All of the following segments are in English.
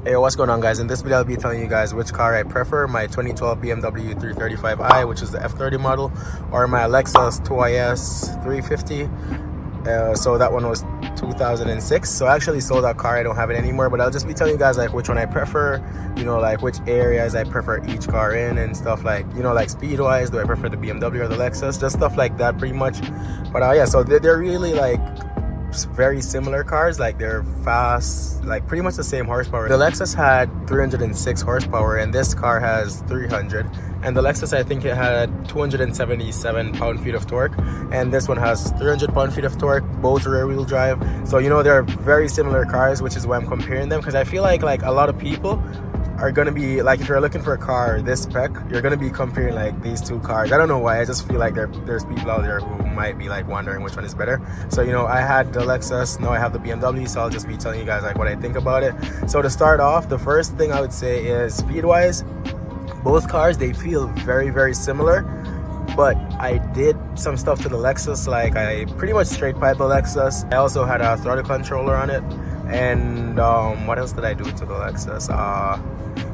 Hey, what's going on, guys? In this video I'll be telling you guys which car I prefer, my 2012 BMW 335i, which is the F30 model, or my Lexus 2IS 350. So that one was 2006. So I actually sold that car. I don't have it anymore, but I'll just be telling you guys like which one I prefer, you know, like which areas I prefer each car in and stuff, like, you know, like speed wise, do I prefer the BMW or the Lexus, just stuff like that pretty much. But yeah, so they're really like very similar cars. Like, they're fast, like pretty much the same horsepower. The Lexus had 306 horsepower and this car has 300, and the Lexus, I think it had 277 pound-feet of torque, and this one has 300 pound-feet of torque, both rear-wheel drive. So, you know, they're very similar cars, which is why I'm comparing them, because I feel like a lot of people are gonna be like, if you're looking for a car this spec, you're gonna be comparing like these two cars. I don't know why, I just feel like there's people out there who might be like wondering which one is better. So, you know, I had the Lexus, now I have the BMW, so I'll just be telling you guys like what I think about it. So to start off, the first thing I would say is speed wise, both cars, they feel very, very similar. But I did some stuff to the Lexus, like I pretty much straight piped the Lexus. I also had a throttle controller on it, and what else did I do to the Lexus?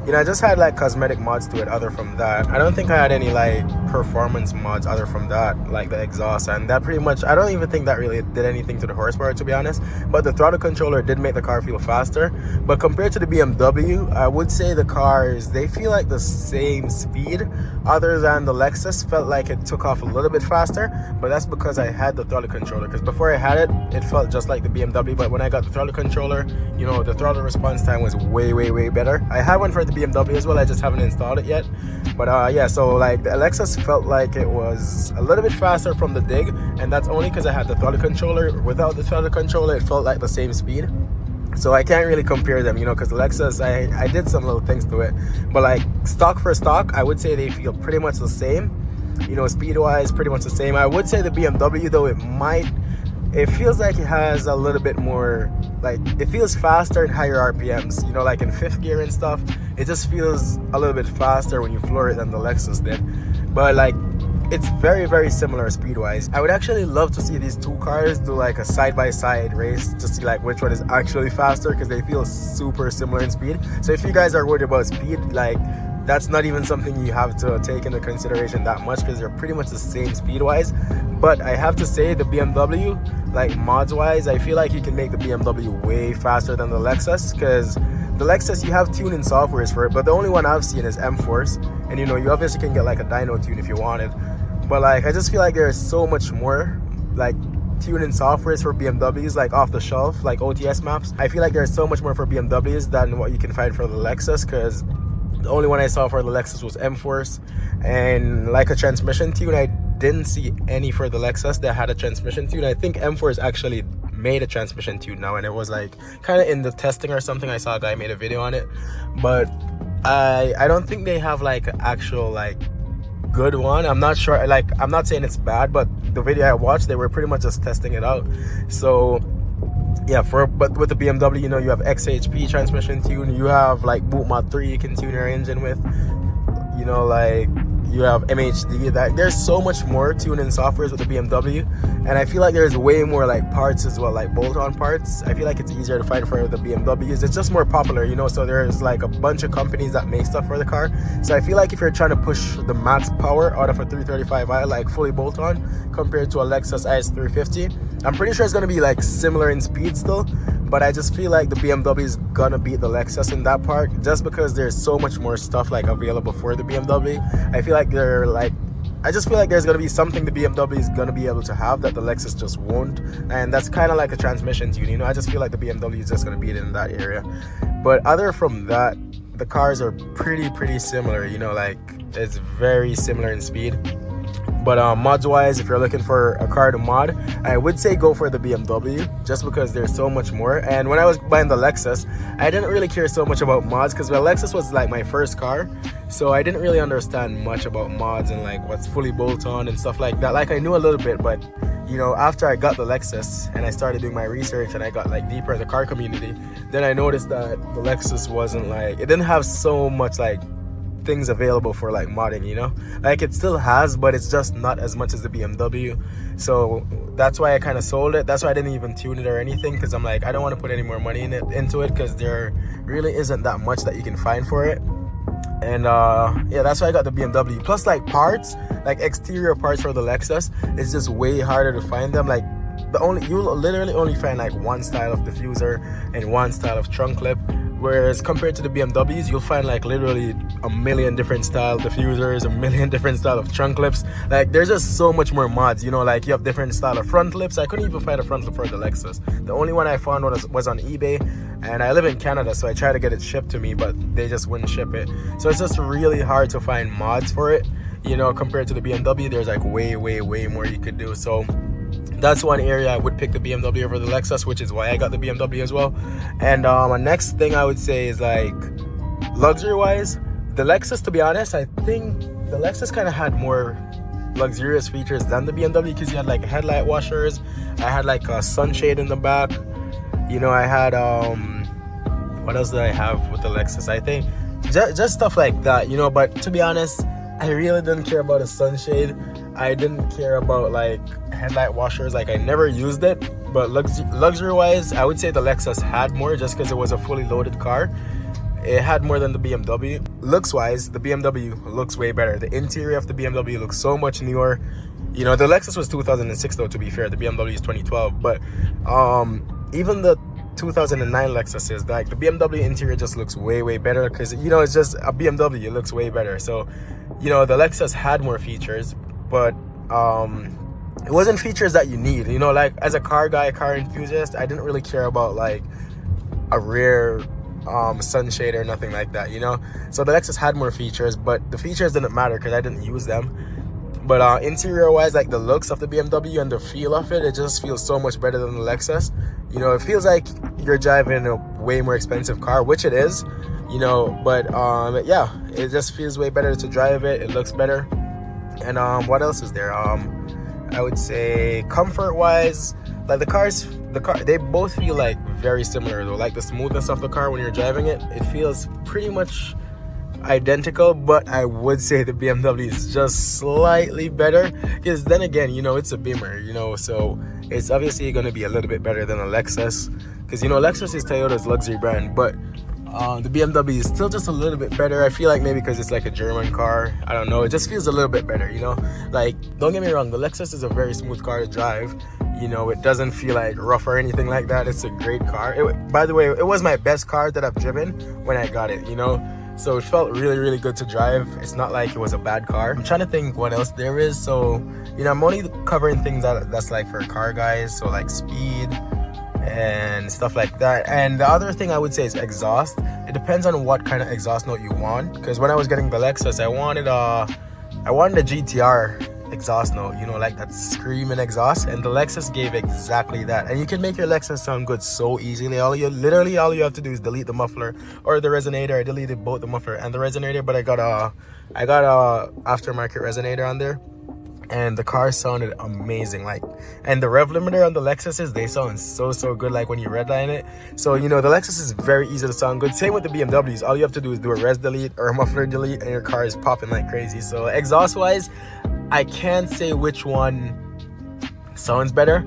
You know, I just had like cosmetic mods to it. Other from that, I don't think I had any like performance mods other from that, like the exhaust, and that pretty much, I don't even think that really did anything to the horsepower, to be honest. But the throttle controller did make the car feel faster. But compared to the BMW, I would say the cars, they feel like the same speed, other than the Lexus felt like it took off a little bit faster. But that's because I had the throttle controller, because before I had it, it felt just like the BMW. But when I got the throttle controller, you know, the throttle response time was way better. I had one for the BMW as well, I just haven't installed it yet. But yeah, so like the Lexus felt like it was a little bit faster from the dig, and that's only because I had the throttle controller. Without the throttle controller, it felt like the same speed. So I can't really compare them, you know, because the Lexus, I did some little things to it, but like stock for stock, I would say they feel pretty much the same, you know, speed wise pretty much the same. I would say the BMW though, it feels like it has a little bit more, like it feels faster in higher RPMs, you know, like in fifth gear and stuff. It just feels a little bit faster when you floor it than the Lexus did. But like, it's very similar speed wise. I would actually love to see these two cars do like a side-by-side race to see like which one is actually faster, because they feel super similar in speed. So if you guys are worried about speed, like that's not even something you have to take into consideration that much, because they're pretty much the same speed wise. But I have to say the BMW, like mods wise, I feel like you can make the BMW way faster than the Lexus, because the Lexus, you have tuning softwares for it, but the only one I've seen is M-Force, and you know, you obviously can get like a dyno tune if you wanted. But like, I just feel like there's so much more like tuning softwares for BMWs, like off the shelf, like OTS maps. I feel like there's so much more for BMWs than what you can find for the Lexus, because the only one I saw for the Lexus was M-Force, and like a transmission tune, I didn't see any for the Lexus that had a transmission tune. I think M-Force actually made a transmission tune now, and it was like kind of in the testing or something. I saw a guy made a video on it, but I don't think they have like an actual like good one. I'm not sure, like I'm not saying it's bad, but the video I watched, they were pretty much just testing it out. So yeah, but with the BMW, you know, you have XHP transmission tune, you have like Boot Mod 3 you can tune your engine with, you know, like you have MHD. That there's so much more tuning softwares with the BMW, and I feel like there's way more like parts as well, like bolt-on parts. I feel like it's easier to find for the BMWs. It's just more popular, you know, so there's like a bunch of companies that make stuff for the car. So I feel like if you're trying to push the max power out of a 335i, like fully bolt-on, compared to a Lexus is350, I'm pretty sure it's gonna be like similar in speed still, but I just feel like the BMW is gonna beat the Lexus in that part, just because there's so much more stuff like available for the BMW. I feel like I just feel like there's gonna be something the BMW is gonna be able to have that the Lexus just won't, and that's kind of like a transmission tune, you know. I just feel like the BMW is just gonna beat it in that area. But other from that, the cars are pretty similar, you know, like it's very similar in speed. But mods wise, if you're looking for a car to mod, I would say go for the BMW, just because there's so much more. And when I was buying the Lexus, I didn't really care so much about mods, because the Lexus was like my first car, so I didn't really understand much about mods and like what's fully bolt-on and stuff like that. Like I knew a little bit, but you know, after I got the Lexus and I started doing my research and I got like deeper in the car community, then I noticed that the Lexus wasn't like, it didn't have so much like things available for like modding, you know, like it still has, but it's just not as much as the BMW. So that's why I kind of sold it. That's why I didn't even tune it or anything, because I'm like, I don't want to put any more money into it because there really isn't that much that you can find for it. And yeah, that's why I got the BMW. Plus, like parts, like exterior parts for the Lexus, it's just way harder to find them. Like you'll literally only find like one style of diffuser and one style of trunk clip, whereas compared to the BMWs, you'll find like literally a million different style diffusers, a million different style of trunk clips. Like there's just so much more mods, you know, like you have different style of front clips. I couldn't even find a front clip for the Lexus. The only one I found was on eBay, and I live in Canada, so I tried to get it shipped to me, but they just wouldn't ship it. So it's just really hard to find mods for it, you know, compared to the BMW. There's like way more you could do. So that's one area I would pick the BMW over the Lexus, which is why I got the BMW as well. And my next thing I would say is like luxury wise, the Lexus, to be honest, I think the Lexus kind of had more luxurious features than the BMW, because you had like headlight washers, I had like a sunshade in the back, you know, I had what else did I have with the Lexus? I think just stuff like that, you know. But to be honest, I really didn't care about a sunshade. I didn't care about like headlight washers. Like I never used it. But luxury wise, I would say the Lexus had more, just because it was a fully loaded car. It had more than the BMW. Looks wise, the BMW looks way better. The interior of the BMW looks so much newer. You know, the Lexus was 2006 though, to be fair. The BMW is 2012. But even the 2009 Lexus is like, the BMW interior just looks way better, because, you know, it's just a BMW. It looks way better. So, you know, the Lexus had more features, but it wasn't features that you need, you know. Like as a car guy, car enthusiast, I didn't really care about like a rear sunshade or nothing like that, you know. So the Lexus had more features, but the features didn't matter because I didn't use them. But interior wise, like the looks of the BMW and the feel of it, it just feels so much better than the Lexus. You know, it feels like you're driving a way more expensive car, which it is, you know. But yeah, it just feels way better to drive it. It looks better. And what else is there? I would say comfort wise, like the car, they both feel like very similar though. Like the smoothness of the car when you're driving it, it feels pretty much identical. But I would say the BMW is just slightly better, because then again, you know, it's a Beamer, you know, so it's obviously going to be a little bit better than a Lexus, because, you know, Lexus is Toyota's luxury brand. But the BMW is still just a little bit better. I feel like maybe because it's like a German car, I don't know, it just feels a little bit better, you know. Like, don't get me wrong, the Lexus is a very smooth car to drive, you know. It doesn't feel like rough or anything like that. It's a great car. By the way, it was my best car that I've driven when I got it, you know. So it felt really good to drive. It's not like it was a bad car. I'm trying to think what else there is. So, you know, I'm only covering things that's like for car guys, so like speed and stuff like that. And the other thing I would say is exhaust. It depends on what kind of exhaust note you want, because when I was getting the Lexus, I wanted a GTR exhaust note, you know, like that screaming exhaust, and the Lexus gave exactly that. And you can make your Lexus sound good so easily. All you have to do is delete the muffler or the resonator. I deleted both the muffler and the resonator, but I got a aftermarket resonator on there, and the car sounded amazing. Like, and the rev limiter on the Lexuses, they sound so good, like when you redline it. So, you know, the Lexus is very easy to sound good. Same with the BMWs. All you have to do is do a res delete or a muffler delete, and your car is popping like crazy. So exhaust wise, I can't say which one sounds better,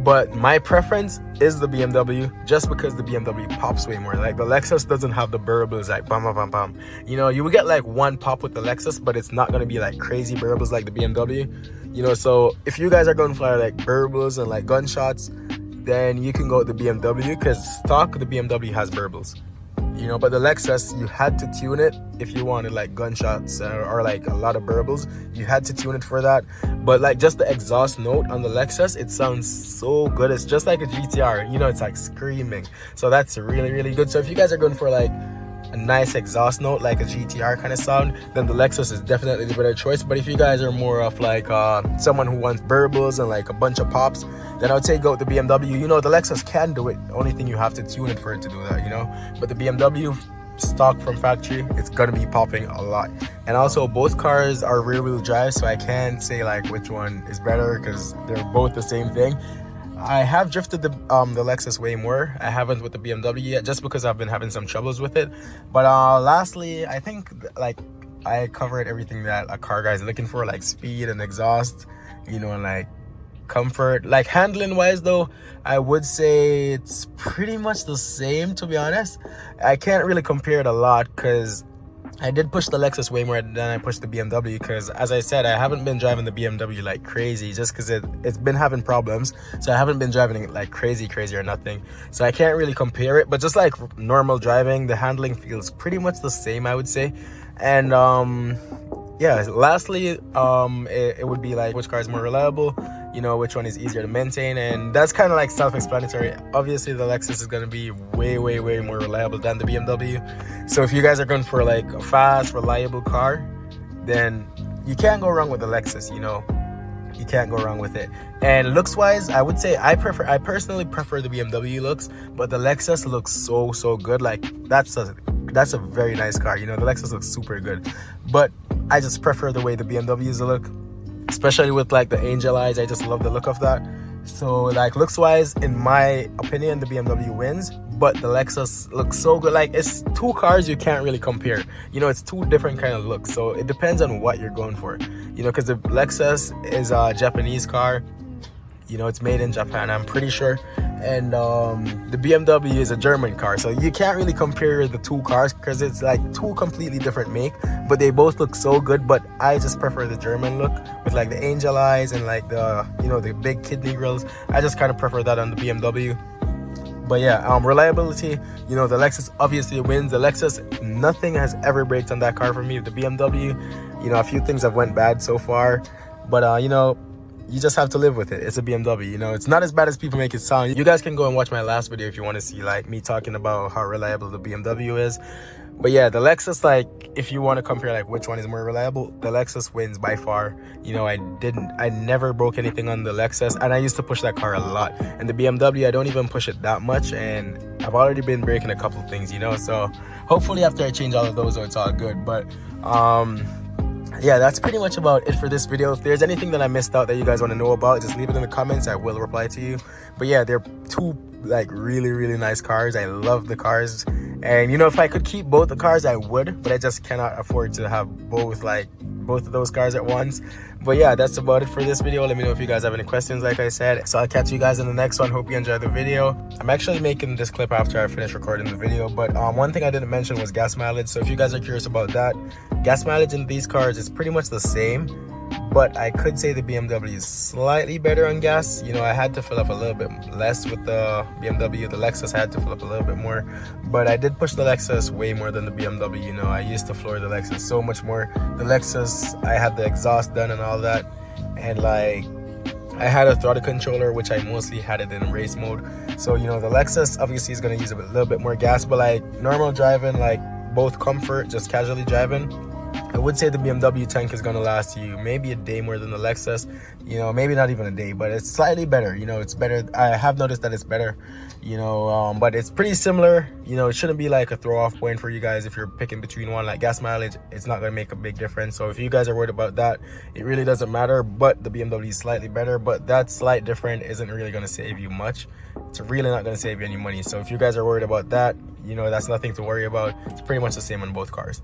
but my preference is the BMW, just because the BMW pops way more. Like the Lexus doesn't have the burbles like bam bam bam bam. You know, you will get like one pop with the Lexus, but it's not gonna be like crazy burbles like the BMW. You know, so if you guys are going for like burbles and like gunshots, then you can go with the BMW, because stock the BMW has burbles. You know, but the Lexus, you had to tune it if you wanted like gunshots or like a lot of burbles. You had to tune it for that. But like just the exhaust note on the Lexus, it sounds so good. It's just like a GTR, you know, it's like screaming. So that's really good. So if you guys are going for like a nice exhaust note, like a GTR kind of sound, then the Lexus is definitely the better choice. But if you guys are more of like someone who wants burbles and like a bunch of pops, then I would say go with the BMW. You know, the Lexus can do it. The only thing, you have to tune it for it to do that, you know. But the BMW stock from factory, it's gonna be popping a lot. And also both cars are rear wheel drive, so I can't say like which one is better, because they're both the same thing. I have drifted the Lexus way more. I haven't with the BMW yet, just because I've been having some troubles with it. But lastly, I think like I covered everything that a car guy's looking for, like speed and exhaust, you know, and like comfort. Like handling wise though, I would say it's pretty much the same, to be honest. I can't really compare it a lot because I did push the Lexus way more than I pushed the BMW, because as I said, I haven't been driving the BMW like crazy just because it's been having problems. So I haven't been driving it like crazy or nothing. So I can't really compare it, but just like normal driving, the handling feels pretty much the same, I would say. And yeah, lastly, it would be like which car is more reliable, you know, which one is easier to maintain, and that's kind of like self-explanatory. Obviously the Lexus is going to be way more reliable than the BMW. So if you guys are going for like a fast, reliable car, then you can't go wrong with the Lexus, you know. You can't go wrong with it. And looks wise, I would say I personally prefer the BMW looks, but the Lexus looks so good. Like that's a very nice car, you know. The Lexus looks super good, but I just prefer the way the BMWs look, especially with like the angel eyes. I just love the look of that. So like looks wise, in my opinion, the BMW wins, but the Lexus looks so good. Like it's two cars you can't really compare, you know. It's two different kind of looks, so it depends on what you're going for, you know, because the Lexus is a Japanese car, you know, it's made in Japan, I'm pretty sure, and the BMW is a German car, so you can't really compare the two cars because it's like two completely different make, but they both look so good. But I just prefer the German look with like the angel eyes and like the, you know, the big kidney grills. I just kind of prefer that on the BMW. But yeah, reliability, you know, the Lexus obviously wins. The Lexus, nothing has ever braked on that car for me. The BMW, you know, a few things have went bad so far, but you know, you just have to live with it. It's a BMW, you know. It's not as bad as people make it sound. You guys can go and watch my last video if you want to see like me talking about how reliable the BMW is. But yeah, the Lexus, like if you want to compare like which one is more reliable, the Lexus wins by far. You know, I never broke anything on the Lexus, and I used to push that car a lot. And the BMW, I don't even push it that much, and I've already been breaking a couple of things, you know. So hopefully after I change all of those, it's all good. But yeah, that's pretty much about it for this video. If there's anything that I missed out that you guys want to know about, just leave it in the comments. I will reply to you. But yeah, they're two like really nice cars. I love the cars, and you know, if I could keep both the cars I would, but I just cannot afford to have both of those cars at once. But yeah, that's about it for this video. Let me know if you guys have any questions, like I said. So I'll catch you guys in the next one. Hope you enjoyed the video. I'm actually making this clip after I finish recording the video, but one thing I didn't mention was gas mileage. So if you guys are curious about that, gas mileage in these cars is pretty much the same, but I could say the BMW is slightly better on gas. You know, I had to fill up a little bit less with the BMW. The Lexus I had to fill up a little bit more, but I did push the Lexus way more than the BMW. You know, I used to floor the Lexus so much more. The Lexus, I had the exhaust done and all that, and like I had a throttle controller, which I mostly had it in race mode. So you know, the Lexus obviously is going to use a little bit more gas, but like normal driving, like both comfort, just casually driving, I would say the BMW tank is going to last you maybe a day more than the Lexus. You know, maybe not even a day, but it's slightly better. You know, it's better. I have noticed that it's better, you know, but it's pretty similar. You know, it shouldn't be like a throw off point for you guys if you're picking between one. Like gas mileage, it's not going to make a big difference. So if you guys are worried about that, it really doesn't matter. But the BMW is slightly better, but that slight difference isn't really going to save you much. It's really not going to save you any money. So if you guys are worried about that, you know, that's nothing to worry about. It's pretty much the same on both cars.